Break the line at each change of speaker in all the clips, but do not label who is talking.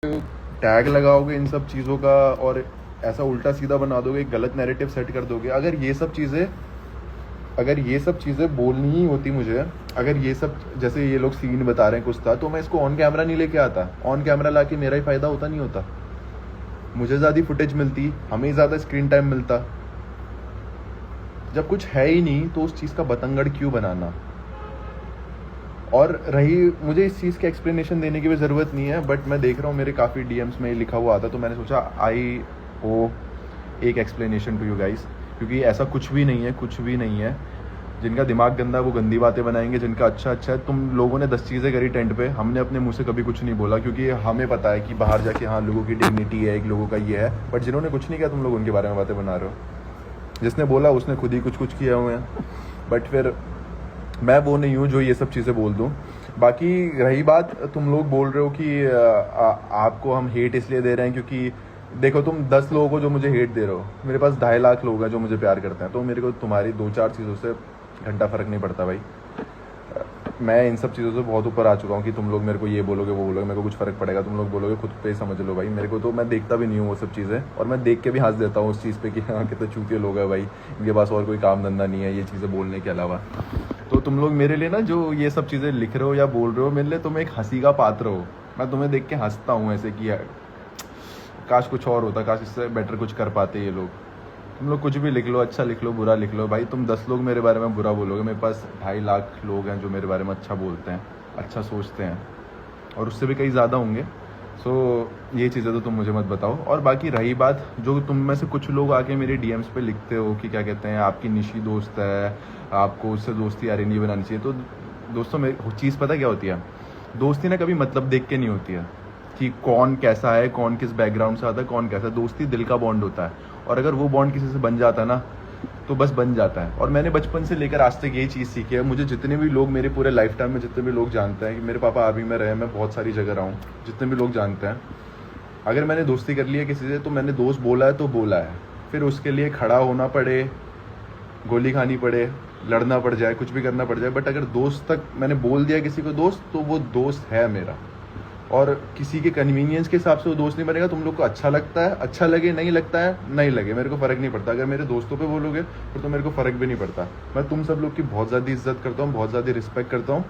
Tag लगाओगे इन सब चीज़ों का और ऐसा उल्टा सीधा बना दोगे, गलत नैरेटिव सेट कर दोगे। अगर ये सब चीज़ें बोलनी ही होती मुझे, अगर ये सब जैसे ये लोग सीन बता रहे हैं कुछ था, तो मैं इसको ऑन कैमरा नहीं लेके आता। ऑन कैमरा लाके मेरा ही फ़ायदा होता नहीं होता? मुझे ज़्यादा फुटेज मिलती, हमें ज़्यादा स्क्रीन टाइम मिलता। जब कुछ है ही नहीं तो उस चीज़ का बतंगड़ क्यों बनाना? और रही, मुझे इस चीज़ की एक्सप्लेनेशन देने की भी ज़रूरत नहीं है, बट मैं देख रहा हूँ मेरे काफ़ी डीएम्स में लिखा हुआ आता, तो मैंने सोचा आई ओ एक एक्सप्लेनेशन टू यू गाइस, क्योंकि ऐसा कुछ भी नहीं है, कुछ भी नहीं है। जिनका दिमाग गंदा है वो गंदी बातें बनाएंगे, जिनका अच्छा अच्छा है। तुम लोगों ने 10 चीज़ें करी टेंट पे, हमने अपने मुंह से कभी कुछ नहीं बोला, क्योंकि हमें पता है कि बाहर जाके हाँ लोगों की डिग्निटी है, एक लोगों का ये है, बट जिन्होंने कुछ नहीं किया तुम लोग उनके बारे में बातें बना रहे हो। जिसने बोला उसने खुद ही कुछ कुछ किया हुए हैं, बट फिर मैं वो नहीं हूँ जो ये सब चीज़ें बोल दूँ। बाकी रही बात, तुम लोग बोल रहे हो कि आपको हम हेट इसलिए दे रहे हैं क्योंकि देखो, तुम 10 लोगों को जो मुझे हेट दे रहे हो, मेरे पास 2.5 लाख लोग हैं जो मुझे प्यार करते हैं, तो मेरे को तुम्हारी 2-4 चीज़ों से घंटा फ़र्क नहीं पड़ता भाई। मैं इन सब चीज़ों से बहुत ऊपर आ चुका हूँ कि तुम लोग मेरे को ये बोलोगे वो बोलोगे, मेरे को कुछ फ़र्क पड़ेगा, तुम लोग बोलोगे खुद पे समझ लो भाई। मेरे को तो, मैं देखता भी नहीं हूँ वो सब चीज़ें, और मैं देख के भी हंस देता हूँ उस चीज़ पे कि हाँ कितने चूतिए लोग हैं भाई, इनके पास और कोई काम धंधा नहीं है ये चीज़ें बोलने के अलावा। तो तुम लोग मेरे लिए ना जो ये सब चीज़ें लिख रहे हो या बोल रहे हो, मेरे लिए तुम एक हंसी का पात्र हो। मैं तुम्हें देख के हंसता हूँ ऐसे कि काश कुछ और होता, काश इससे बेटर कुछ कर पाते ये लोग। तुम लोग कुछ भी लिख लो, अच्छा लिख लो, बुरा लिख लो भाई, तुम 10 लोग मेरे बारे में बुरा बोलोगे, मेरे पास 2.5 लाख लोग हैं जो मेरे बारे में अच्छा बोलते हैं, अच्छा सोचते हैं, और उससे भी कई ज़्यादा होंगे। सो ये चीज़ें तो तुम मुझे मत बताओ। और बाकी रही बात, जो तुम में से कुछ लोग आके मेरे डीएम्स पे लिखते हो कि क्या कहते हैं आपकी निशी दोस्त है, आपको उससे दोस्ती यारी नहीं बनानी चाहिए, तो दोस्तों मेरी चीज़ पता क्या होती है, दोस्ती ना कभी मतलब देख के नहीं होती है कि कौन कैसा है, कौन किस बैकग्राउंड से आता है, कौन कैसा। दोस्ती दिल का बॉन्ड होता है, और अगर वो बॉन्ड किसी से बन जाता है ना, तो बस बन जाता है। और मैंने बचपन से लेकर आज तक यही चीज़ सीखी है। मुझे जितने भी लोग, मेरे पूरे लाइफ टाइम में जितने भी लोग जानते हैं कि मेरे पापा आर्मी में रहे, मैं बहुत सारी जगह रहा हूँ, जितने भी लोग जानते हैं, अगर मैंने दोस्ती कर ली है किसी से, तो मैंने दोस्त बोला है तो बोला है, फिर उसके लिए खड़ा होना पड़े, गोली खानी पड़े, लड़ना पड़ जाए, कुछ भी करना पड़ जाए, बट अगर दोस्त तक मैंने बोल दिया किसी को दोस्त, तो वो दोस्त है मेरा। और किसी के कन्वीनियंस के हिसाब से वो दोस्त नहीं बनेगा। तुम लोग को अच्छा लगता है, अच्छा लगे, नहीं लगता है नहीं लगे, मेरे को फ़र्क नहीं पड़ता। अगर मेरे दोस्तों पे बोलोगे फिर तो मेरे को फ़र्क भी नहीं पड़ता। मैं तुम सब लोग की बहुत ज़्यादा इज्जत करता हूँ, बहुत ज़्यादा रिस्पेक्ट करता हूँ,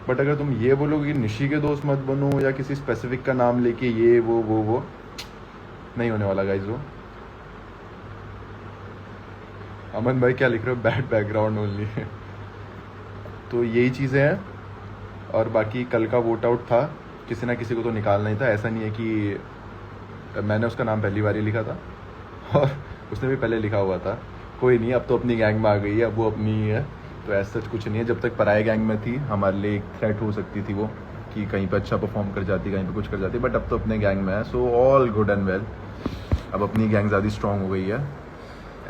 बट अगर तुम ये बोलोगे कि निशी के दोस्त मत बनो, या किसी स्पेसिफिक का नाम लेके ये वो नहीं होने वाला गाइस। वो अमन भाई क्या लिख रहे हो, बैड बैकग्राउंड ओनली। तो यही चीज़ें हैं। और बाकी कल का वोट आउट था, किसी ना किसी को तो निकालना ही था। ऐसा नहीं है कि मैंने उसका नाम पहली बार ही लिखा था और उसने भी पहले लिखा हुआ था। कोई नहीं, अब तो अपनी गैंग में आ गई है, अब वो अपनी ही है, तो ऐसा सच कुछ नहीं है। जब तक पराए गैंग में थी हमारे लिए एक थ्रेट हो सकती थी वो, कि कहीं पर अच्छा परफॉर्म कर जाती, कहीं पर कुछ कर जाती, बट अब तो अपने गैंग में है, so all good and well. अब अपनी गैंग ज़्यादा स्ट्रॉन्ग हो गई है।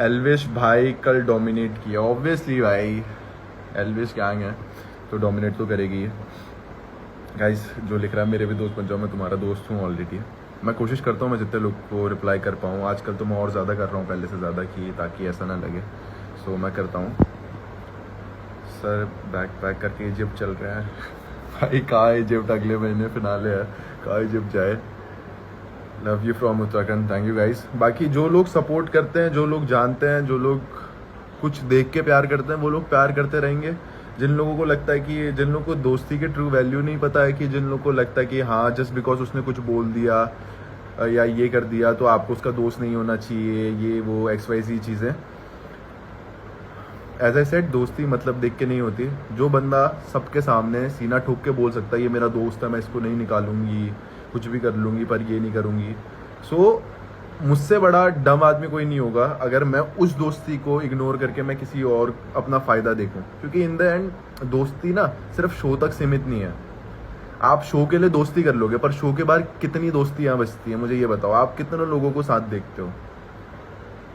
एल्विश भाई कल डोमिनेट किया, ऑब्वियसली भाई एल्विश गैंग है तो डोमिनेट तो करेगी। गाइस जो लिख रहा है मेरे भी दोस्त बन जाओ, मैं तुम्हारा दोस्त हूँ ऑलरेडी। मैं कोशिश करता हूँ मैं जितने लोग को रिप्लाई कर पाऊँ। आजकल तो मैं और ज़्यादा कर रहा हूँ पहले से ज़्यादा, कि ताकि ऐसा ना लगे, सो मैं करता हूँ। सर बैक पैक करके इजिप्ट चल रहा है भाई, कहाँ इजिप्ट, अगले महीने फिनाले है, कहाँ इजिप्ट जाए। Love you from Uttarakhand, thank you guys. बाकी जो लोग सपोर्ट करते हैं, जो लोग जानते हैं, जो लोग कुछ देख के प्यार करते हैं, वो लोग प्यार करते रहेंगे। जिन लोगों को लगता है कि, जिन लोगों को दोस्ती के ट्रू वैल्यू नहीं पता है, कि जिन लोगों को लगता है कि हाँ जस्ट बिकॉज उसने कुछ बोल दिया या ये कर दिया तो आपको उसका दोस्त नहीं होना चाहिए, ये वो XYZ चीज़ें, एज आई सेड दोस्ती मतलब देख के नहीं होती। जो बंदा सबके सामने सीना ठोक के बोल सकता है ये मेरा दोस्त है, मैं इसको नहीं निकालूंगी, कुछ भी कर लूँगी पर ये नहीं करूँगी, सो मुझसे बड़ा डम आदमी कोई नहीं होगा अगर मैं उस दोस्ती को इग्नोर करके मैं किसी और अपना फ़ायदा देखूं। क्योंकि इन द एंड दोस्ती ना सिर्फ शो तक सीमित नहीं है। आप शो के लिए दोस्ती कर लोगे, पर शो के बाहर कितनी दोस्तियां बचती हैं मुझे ये बताओ। आप कितने लोगों को साथ देखते हो?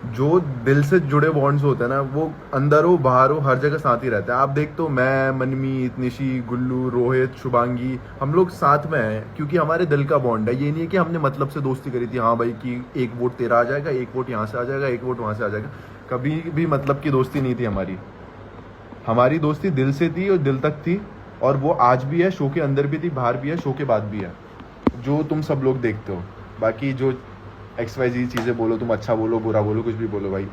जो दिल से जुड़े बॉन्ड्स होते हैं ना, वो अंदर हो बाहर हो हर जगह साथ ही रहते हैं। आप देखते हो मैं, मनमीत, निशी, गुल्लू, रोहित, शुभांगी, हम लोग साथ में हैं क्योंकि हमारे दिल का बॉन्ड है। ये नहीं है कि हमने मतलब से दोस्ती करी थी, हाँ भाई कि एक वोट तेरा आ जाएगा, एक वोट यहाँ से आ जाएगा, एक वोट वहाँ से आ जाएगा। कभी भी मतलब की दोस्ती नहीं थी हमारी। हमारी दोस्ती दिल से थी और दिल तक थी, और वो आज भी है, शो के अंदर भी थी, बाहर भी है, शो के बाद भी है। जो तुम सब लोग देखते हो। बाकी जो XYZ चीज़ें बोलो, तुम अच्छा बोलो बुरा बोलो कुछ भी बोलो भाई,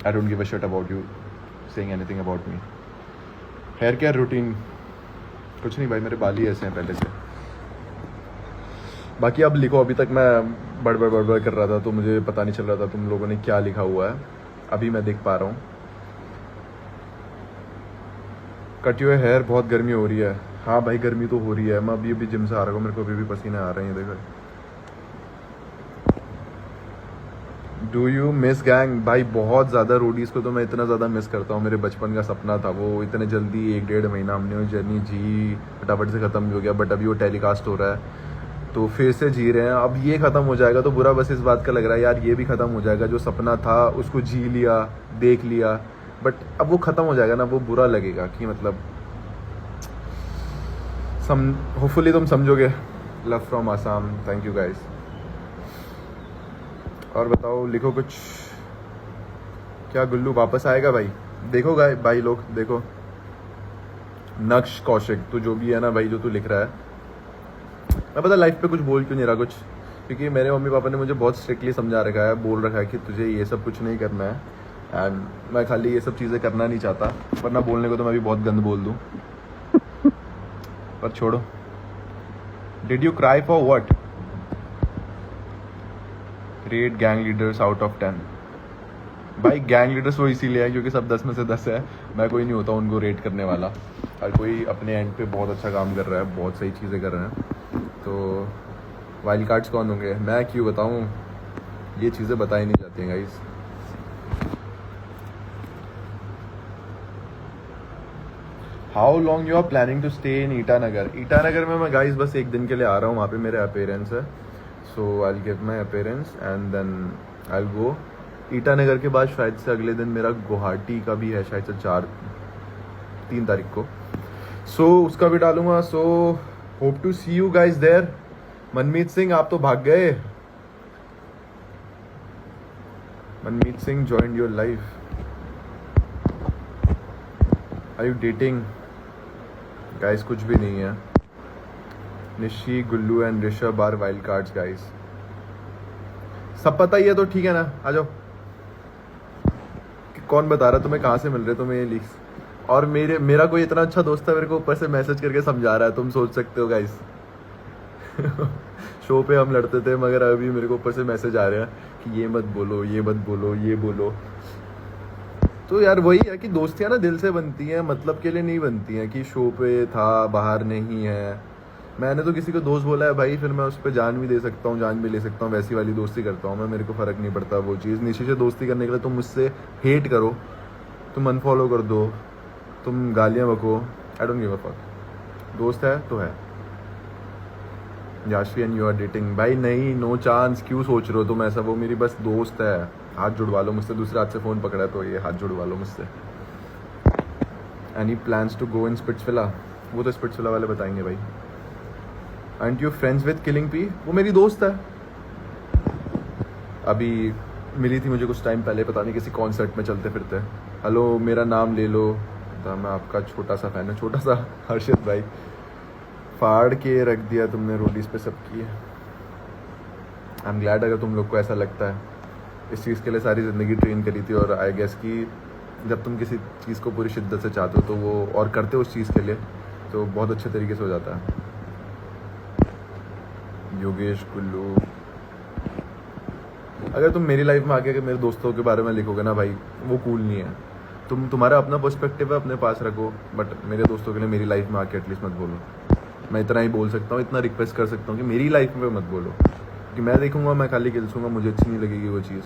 I don't give a shit about you saying anything about me. Hair care routine कुछ नहीं भाई, मेरे बाल ही ऐसे हैं पहले से। बाकी अब लिखो, अभी तक मैं बड़बड़ कर रहा था तो मुझे पता नहीं चल रहा था तुम लोगों ने क्या लिखा हुआ है। अभी मैं देख पा रहा हूँ। कट योर हेयर, बहुत गर्मी हो रही है। हाँ भाई गर्मी तो हो रही है, मैं अभी जिम से आ रहा हूँ, मेरे को अभी भी पसीने आ रहे हैं देखो। Do you miss gang? भाई बहुत ज़्यादा। रोडीज़ को तो मैं इतना ज़्यादा मिस करता हूँ, मेरे बचपन का सपना था वो। इतने जल्दी 1-1.5 महीना हमने वो जर्नी जी, फटाफट से ख़त्म भी हो गया। बट अभी वो टेलीकास्ट हो रहा है तो फिर से जी रहे हैं। अब ये ख़त्म हो जाएगा तो बुरा बस इस बात का लग रहा है यार, ये भी ख़त्म हो जाएगा। जो सपना था उसको जी लिया, देख लिया, बट अब वो ख़त्म हो जाएगा ना, वो बुरा लगेगा कि मतलब होपफुली तुम समझोगे। Love from Assam, thank you guys. और बताओ, लिखो कुछ। क्या गुल्लू वापस आएगा भाई? देखो भाई लोग देखो, नक्श कौशिक, तू जो भी है ना भाई, जो तू लिख रहा है, मैं पता लाइफ पे कुछ बोल क्यों नहीं रहा कुछ, क्योंकि मेरे मम्मी पापा ने मुझे बहुत स्ट्रिक्टली समझा रखा है, बोल रखा है कि तुझे ये सब कुछ नहीं करना है। एंड मैं खाली ये सब चीज़ें करना नहीं चाहता, वरना बोलने को तो मैं भी बहुत गंद बोल दूँ, पर छोड़ो। Did you cry for what? Rate gang leaders out of 10। भाई गैंग लीडर्स वो इसीलिए है क्योंकि सब 10 में से 10 है, मैं कोई नहीं होता उनको रेट करने वाला। हर कोई अपने एंड पे बहुत अच्छा काम कर रहा है, बहुत सही चीज़ें कर रहे हैं। तो वाइल्ड कार्ड्स कौन होंगे? मैं क्यों बताऊँ, ये चीज़ें बताई नहीं जाती हैं guys. How long you are planning to stay in Itanagar? Itanagar में मैं गाइस बस एक दिन के लिए आ रहा हूँ, वहाँ पे मेरे अपेयरेंस है। So I will give my appearance and then I will go. Itanagar के बाद शायद से अगले दिन मेरा गुवाहाटी का भी है, शायद से 3 तारीख को। सो उसका भी डालूंगा। So hope to see you guys there. Manmeet Singh आप तो भाग गए। Manmeet Singh joined your life. Are you dating? Guys कुछ भी नहीं है। Nishi, Gullu and Rishabh are wild cards guys. सब पता ही है तो ठीक है ना, आ जाओ। कौन बता रहा तुम्हें कहाँ से मिल रहे तुम्हें ये लीक्स? और मेरा कोई इतना अच्छा दोस्त है, मेरे को ऊपर से मैसेज करके समझा रहा है, तुम सोच सकते हो गाइस। शो पे हम लड़ते थे, मगर अभी मेरे को ऊपर से मैसेज आ रहे हैं कि ये मत बोलो, ये मत बोलो, ये बोलो। तो यार वही है कि दोस्तियाँ ना दिल से बनती हैं, मतलब के लिए नहीं बनती हैं कि शो पे था बाहर नहीं है। मैंने तो किसी को दोस्त बोला है भाई, फिर मैं उस पर जान भी दे सकता हूँ, जान भी ले सकता हूँ, वैसी वाली दोस्ती करता हूँ मैं। मेरे को फ़र्क नहीं पड़ता वो चीज़। निशी से दोस्ती करने के लिए तुम मुझसे हेट करो, तुम अनफॉलो कर दो, तुम गालियाँ बको, I don't give a fuck. दोस्त है तो है। याशी एंड यू आर डेटिंग? भाई नहीं, नो चांस। क्यों सोच रहे हो तुम ऐसा? वो मेरी बस दोस्त है, हाथ जुड़वा लो मुझसे। दूसरे हाथ से फ़ोन पकड़ा तो ये हाथ जुड़वा लो मुझसे। Any plans to go in Splitsvilla? वो तो स्पिट्सविला वाले बताएंगे भाई। And you friends with killing P? वो मेरी दोस्त है, अभी मिली थी मुझे कुछ टाइम पहले, पता नहीं किसी कॉन्सर्ट में चलते फिरते। हेलो मेरा नाम ले लो, तो मैं आपका छोटा सा फैन है, छोटा सा हर्षित भाई। फाड़ के रख दिया तुमने रोडीज पे सबकी। आई एम ग्लैड अगर तुम लोग को ऐसा लगता है। इस चीज़ के लिए सारी ज़िंदगी ट्रेन करी थी, और आई गेस कि जब तुम किसी चीज़ को पूरी शिद्दत से चाहते हो तो वो और करते हो उस चीज़ के लिए, तो बहुत अच्छे तरीके से हो जाता है। योगेश, गुल्लू, अगर तुम मेरी लाइफ में आके अगर मेरे दोस्तों के बारे में लिखोगे ना भाई, वो कूल नहीं है। तुम्हारा अपना पर्सपेक्टिव है, अपने पास रखो, बट मेरे दोस्तों के लिए मेरी लाइफ में आके एटलीस्ट मत बोलो। मैं इतना ही बोल सकता हूँ, इतना रिक्वेस्ट कर सकता हूँ कि मेरी लाइफ में मत बोलो, कि मैं देखूंगा मैं खाली खिलसूंगा, मुझे अच्छी नहीं लगेगी वो चीज़।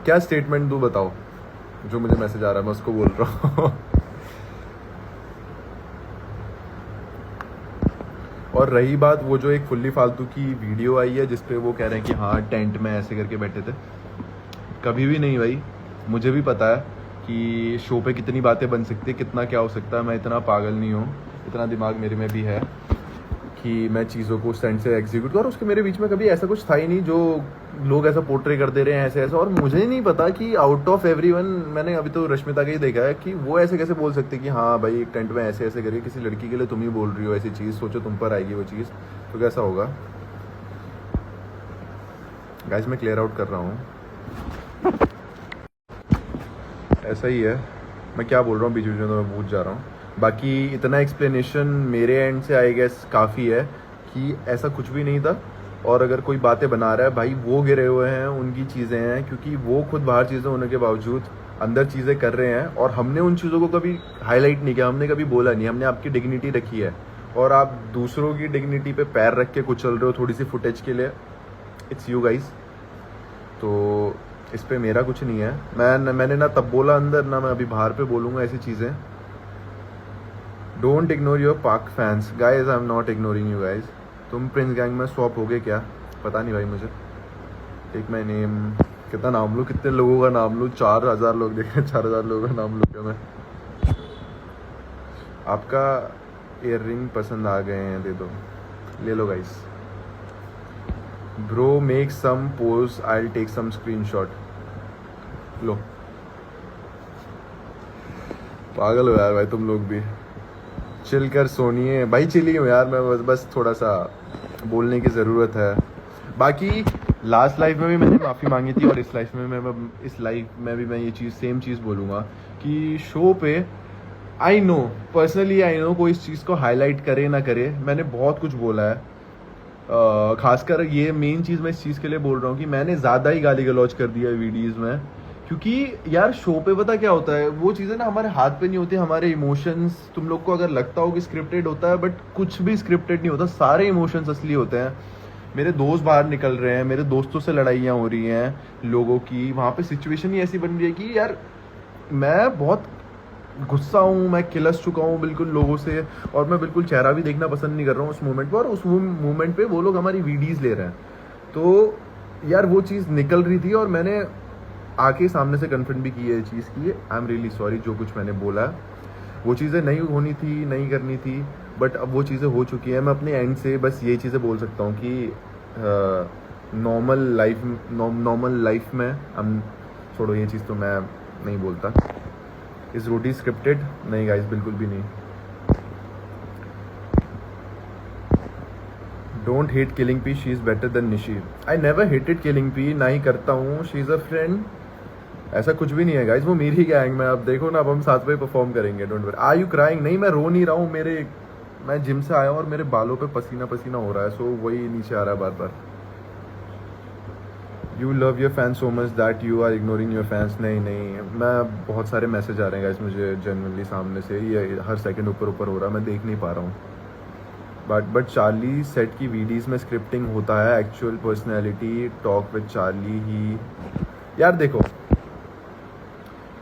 क्या स्टेटमेंट दूँ बताओ? जो मुझे मैसेज आ रहा है मैं उसको बोल रहा हूँ। और रही बात वो जो एक फुल्ली फालतू की वीडियो आई है जिसपे वो कह रहे हैं कि हाँ टेंट में ऐसे करके बैठे थे, कभी भी नहीं भाई। मुझे भी पता है कि शो पे कितनी बातें बन सकती है, कितना क्या हो सकता है। मैं इतना पागल नहीं हूँ, इतना दिमाग मेरे में भी है कि मैं चीज़ों को स्टैंड से एग्जीक्यूट करूँ, और उसके मेरे बीच में कभी ऐसा कुछ था ही नहीं जो लोग ऐसा पोर्ट्रे कर दे रहे हैं ऐसे ऐसा। और मुझे नहीं पता कि आउट ऑफ एवरीवन, मैंने अभी तो रश्मिता का ही देखा है कि वो ऐसे कैसे बोल सकते कि हाँ भाई एक टेंट में ऐसे ऐसे करिए, किसी लड़की के लिए तुम ही बोल रही हो ऐसी चीज़, सोचो तुम पर आएगी वो चीज़ तो कैसा होगा। गाइस मैं क्लियर आउट कर रहा हूँ, ऐसा ही है। मैं क्या बोल रहा हूँ बीच बीच में तो मैं पूछ जा रहा हूँ। बाकी इतना एक्सप्लेनेशन मेरे एंड से आई गेस काफ़ी है कि ऐसा कुछ भी नहीं था। और अगर कोई बातें बना रहा है भाई, वो गिरे हुए हैं, उनकी चीज़ें हैं, क्योंकि वो खुद बाहर चीज़ें होने के बावजूद अंदर चीज़ें कर रहे हैं। और हमने उन चीज़ों को कभी हाईलाइट नहीं किया, हमने कभी बोला नहीं, हमने आपकी डिग्निटी रखी है। और आप दूसरों की डिग्निटी पे पैर रख के कुचल रहे हो थोड़ी सी फुटेज के लिए। It's you guys. तो इस पे मेरा कुछ नहीं है। मैंने ना तब बोला अंदर, ना मैं अभी बाहर पे बोलूँगा ऐसी चीज़ें। डोंट इग्नोर योर पाक fans guys, I am not ignoring you guys. तुम प्रिंस गैंग में स्वैप हो गए क्या, पता नहीं भाई मुझे। टेक माई नेम, कितना नाम लूँ, कितने लोगों का नाम लूँ, 4000 लोग देख रहे हैं, 4000 लोगों का नाम लूँ क्या मैं। आपका ईयर रिंग पसंद आ गए हैं, दे दो, ले लो guys. Bro make some pose, I will take some screenshot. लो, पागल हो यार भाई तुम लोग भी। चिल कर सोनिए भाई, चिली हूँ यार मैं, बस थोड़ा सा बोलने की ज़रूरत है। बाकी लास्ट लाइफ में भी मैंने माफ़ी मांगी थी, और इस लाइफ में भी मैं ये चीज़ सेम चीज़ बोलूँगा कि शो पे I know, personally I know, कोई इस चीज़ को हाईलाइट करे ना करे, मैंने बहुत कुछ बोला है। खासकर ये मेन चीज़ मैं इस चीज़ के लिए बोल रहा हूँ कि मैंने ज़्यादा ही गाली गलौज कर दिया है वीडियोज़ में। क्योंकि यार शो पे पता क्या होता है, वो चीज़ें ना हमारे हाथ पे नहीं होती, हमारे इमोशंस। तुम लोग को अगर लगता हो कि स्क्रिप्टेड होता है, बट कुछ भी स्क्रिप्टेड नहीं होता, सारे इमोशंस असली होते हैं। मेरे दोस्त बाहर निकल रहे हैं, मेरे दोस्तों से लड़ाइयाँ हो रही हैं लोगों की, वहाँ पे सिचुएशन ही ऐसी बन रही है कि यार मैं बहुत गुस्सा हूँ, मैं किलस चुका हूँ बिल्कुल लोगों से, और मैं बिल्कुल चेहरा भी देखना पसंद नहीं कर रहा हूँ उस मोमेंट पर। और उस मोमेंट पे वो लोग हमारी वीडियोज़ ले रहे हैं, तो यार वो चीज़ निकल रही थी। और मैंने आके सामने से कन्फर्म भी की है चीज़ की, आई एम रियली सॉरी, जो कुछ मैंने बोला वो चीज़ें नहीं होनी थी, नहीं करनी थी, बट अब वो चीज़ें हो चुकी हैं। मैं अपने एंड से बस ये चीज़ें बोल सकता हूँ कि नॉर्मल लाइफ में हम छोड़ो, ये चीज़ तो मैं नहीं बोलता। Is roti scripted? नहीं गाइस, बिल्कुल भी नहीं। Don't hate killing P, she is better than Nishi. I never hated killing P, ना ही करता हूँ, शी इज़ अ फ्रेंड। ऐसा कुछ भी नहीं है गाइस, वो मेरी गैंग में। अब देखो ना, अब हम साथ में परफॉर्म करेंगे, don't worry. Are you crying? नहीं, मैं रो नहीं रहा हूँ। मैं जिम से आया हूँ और मेरे बालों पे पसीना पसीना हो रहा है, सो वही नीचे आ रहा है बार बार। You love your fans so much that you are ignoring your fans. नहीं, मैं बहुत सारे मैसेज आ रहे हैं गाइस मुझे जनरली सामने से, ये हर सेकंड ऊपर हो रहा है, मैं देख नहीं पा रहा हूँ। बट चार्ली सेट की वीडियोज़ में स्क्रिप्टिंग होता है, actual personality talk with Charlie ही। यार देखो,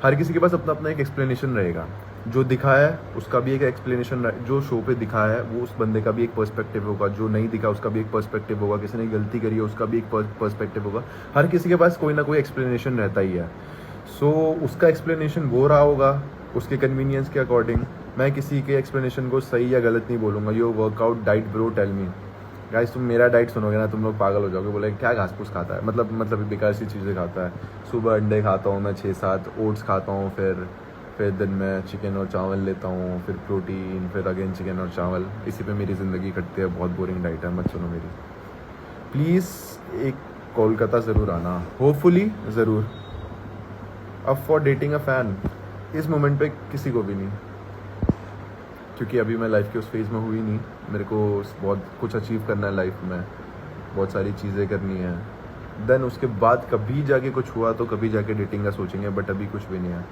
हर किसी के पास अपना अपना एक एक्सप्लेनेशन रहेगा। जो दिखा है उसका भी एक एक्सप्लेनेशन, जो शो पे दिखा है वो उस बंदे का भी एक पर्सपेक्टिव होगा, जो नहीं दिखा उसका भी एक पर्सपेक्टिव होगा, किसी ने गलती करी है उसका भी एक पर्सपेक्टिव होगा। हर किसी के पास कोई ना कोई एक्सप्लेनेशन रहता ही है। सो उसका एक्सप्लेनेशन वो रहा होगा उसके कन्वीनियंस के अकॉर्डिंग। मैं किसी के एक्सप्लेनेशन को सही या गलत नहीं बोलूँगा। Your workout diet bro, tell me. Guys तुम मेरा डाइट सुनोगे ना, तुम लोग पागल हो जाओगे, बोले क्या घास फूस खाता है, मतलब बेकार सी चीज़ें खाता है। सुबह अंडे खाता हूँ मैं 6-7, ओट्स खाता हूँ, फिर दिन में चिकन और चावल लेता हूँ, फिर प्रोटीन, फिर अगेन चिकन और चावल। इसी पे मेरी ज़िंदगी कटती है। बहुत बोरिंग डाइट है, मत सुनो मेरी प्लीज़। एक कोलकाता ज़रूर आना, होपफुली ज़रूर। अब फॉर डेटिंग अ फ़ैन, इस मोमेंट पे किसी को भी नहीं, क्योंकि अभी मैं लाइफ के उस फेज़ में हुई नहीं। मेरे को बहुत कुछ अचीव करना है लाइफ में, बहुत सारी चीज़ें करनी है। देन उसके बाद कभी जाके कुछ हुआ तो कभी जाके डेटिंग का सोचेंगे, बट अभी कुछ भी नहीं है।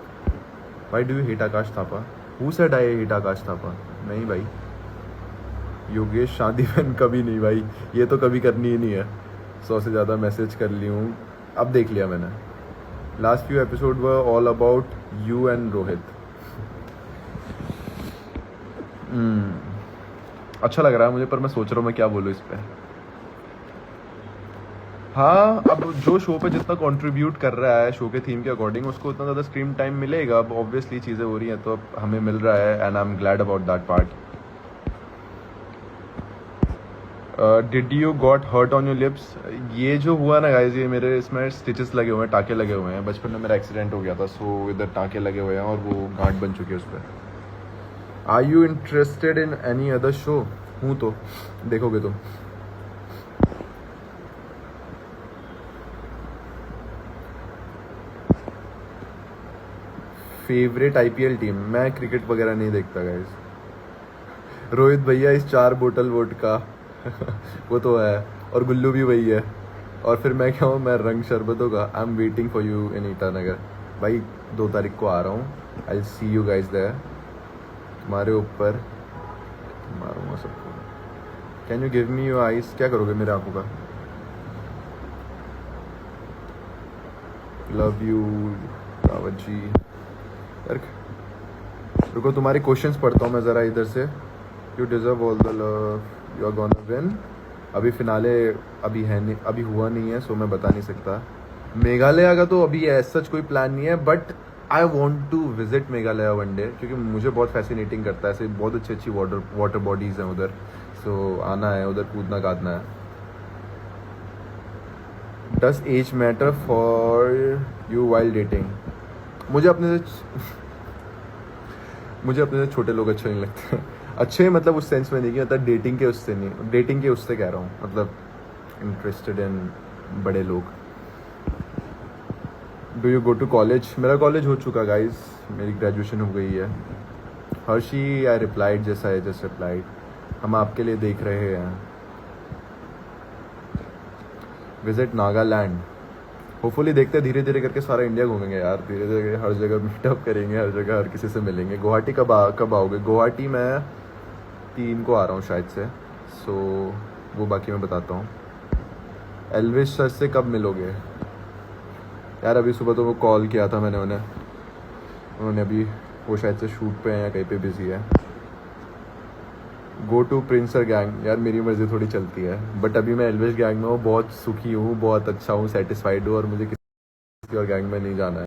Why do you hate Akash Thapa? Who said I hate Akash Thapa? नहीं भाई। योगेश शादी बहन कभी नहीं भाई, ये तो कभी करनी ही नहीं है। 100 से ज़्यादा मैसेज कर ली हूँ, अब देख लिया मैंने। Last few episode were all about you and Rohit. अच्छा लग रहा है मुझे, पर मैं सोच रहा हूँ मैं क्या बोलूँ इस पर। हाँ, अब जो शो पे जितना कंट्रीब्यूट कर रहा है शो के थीम के अकॉर्डिंग, उसको उतना ज़्यादा स्क्रीन टाइम मिलेगा। अब ऑब्वियसली चीज़ें हो रही हैं तो अब हमें मिल रहा है, and I am glad about that part. Did you got hurt on your lips? ये जो हुआ ना गाइज, ये मेरे इसमें स्टिचेस लगे हुए हैं, टाँके लगे हुए हैं। बचपन में मेरा एक्सीडेंट हो गया था, सो इधर टाँके लगे हुए हैं और वो गांठ बन चुकी है उस पर। Are you interested in any other show? हूँ तो, देखोगे तुम। Favourite IPL team? मैं क्रिकेट वगैरह नहीं देखता गाइज। रोहित भैया इस 4 बोतल वोडका वो तो है, और गुल्लू भी वही है। और फिर मैं क्या हूँ, मैं रंग शरबतों का। I am waiting for you in Itanagar. भाई 2 तारीख को आ रहा हूँ। आई सी यू गाइज देयर। तुम्हारे ऊपर मारूंगा सबको। Can you give me your eyes? क्या करोगे मेरे आंखों का? Love you Rawat ji. यार रुको, तुम्हारे क्वेश्चंस पढ़ता हूँ मैं ज़रा इधर से। You deserve all the love, you are gonna win. अभी फिनाले अभी है नहीं, अभी हुआ नहीं है, सो मैं बता नहीं सकता। मेघालय का तो अभी सच कोई प्लान नहीं है, but I want to visit Meghalaya one day, क्योंकि मुझे बहुत फैसिनेटिंग करता है। ऐसे बहुत अच्छी अच्छी वाटर बॉडीज़ हैं उधर, सो आना है उधर, कूदना काटना है। Does age matter for you while dating? मुझे अपने से छोटे लोग अच्छे नहीं लगते। अच्छे मतलब उस सेंस में नहीं कि मतलब डेटिंग के उससे नहीं, डेटिंग के उससे कह रहा हूँ, मतलब इंटरेस्टेड इन बड़े लोग। Do you go to college? मेरा कॉलेज हो चुका गाइज, मेरी ग्रेजुएशन हो गई है। हर्षी आई रिप्लाइड, जैसा है जस्ट रिप्लाइड। हम आपके लिए देख रहे हैं। विजिट नागालैंड? होपफुली देखते हैं, धीरे धीरे करके सारा इंडिया घूमेंगे यार। धीरे धीरे हर जगह मीटअप करेंगे, हर जगह हर किसी से मिलेंगे। गुवाहाटी कब आओगे? गुवाहाटी मैं 3 को आ रहा हूँ शायद से, सो वो बाकी मैं बताता हूँ। एल्विश सर से कब मिलोगे? यार अभी सुबह तो वो कॉल किया था मैंने उन्हें, उन्होंने अभी वो शायद से शूट पे हैं या कहीं पे बिजी है। गो टू प्रिंसर गैंग? यार मेरी मर्जी थोड़ी चलती है, बट अभी मैं एल्विश गैंग में हूँ, बहुत सुखी हूँ, बहुत अच्छा हूँ, सेटिस्फाइड हूँ, और मुझे किसी और गैंग में नहीं जाना है।